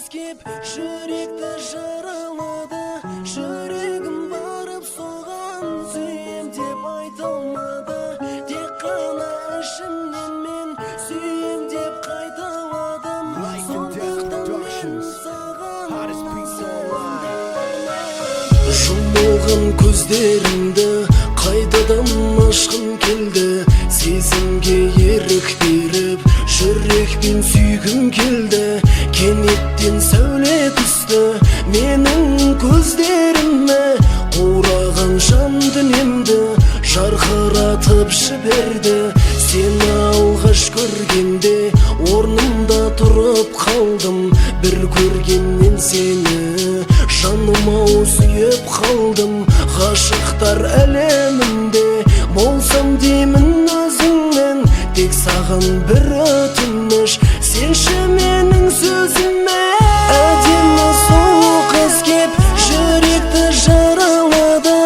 kep жүректі жаралады. Жүрегім барып соған сүйем деп айта алмады. Тек қана ішімнен мен сүйем деп қайталадым. Сондықтан мен саған жұмылған көздерімді қайтадан ашқым келді. Сезімге ерік беріп жүрекпен сүйгім келді. Кенеттен сәуле түсті менің көздеріме, қураған жан дүниемді жарқыратып жіберді. Сені алғаш көргенде орнымда тұрып қалдым. Бір көргеннен сені жаныма сүйіп қалдым. Ғашықтар әлемінде болсам деймін өзіңмен, тек саған бір өтініш, сенші менің сөзіме. Әдемі сұлу қыз кеп жүректі жаралады.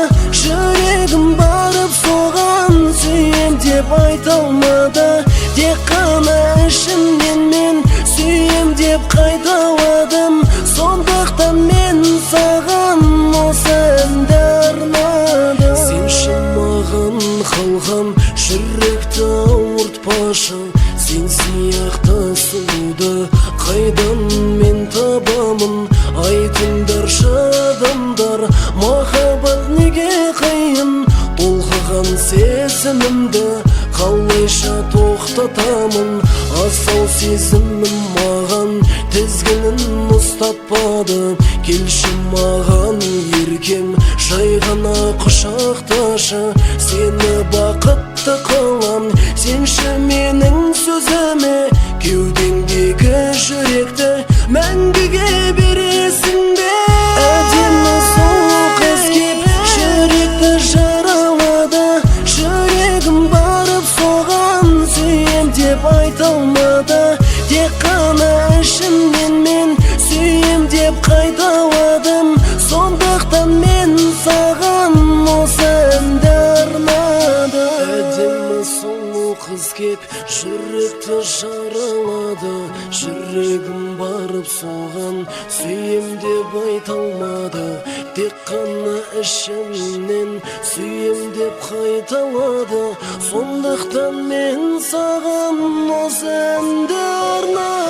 Жүрегім барып соған сүйем деп айта алмады. Тек қана ішімнен мен сүйем деп қайталадым. Сондықтан мен саған осы әнді арнадым. Сенші маған қалған жүректі ауыртпашы. Сен сияқты сұлуды қайдан мен табамын? Айтыңдаршы адамдар, махаббат неге қиын? Толқыған сезімімді қалайша тоқтатамын? Асау сезімім маған тізгінін ұстатпады. Келші маған еркем, жай ғана құшақташы. Сені бақытты қылам, сенші менің сөзіме. Кеудеңдегі жүректі мәңгіге бересің бе? Әдемі сұлу қыз кеп жүректі жаралады. Жүрегім барып соған сүйем деп айта алмады. Тек қана ішімнен мен сүйем деп қайталадым. Сондықтан мен саған осы әнді арнадым. Әдемі сұлу қыз кеп жүректі жаралады. Жүрегім барып соған сүйем деп айта алмады. Тек қана ішімнен сүйем деп қайталады. Сондықтан мен саған осы әнді арнадым.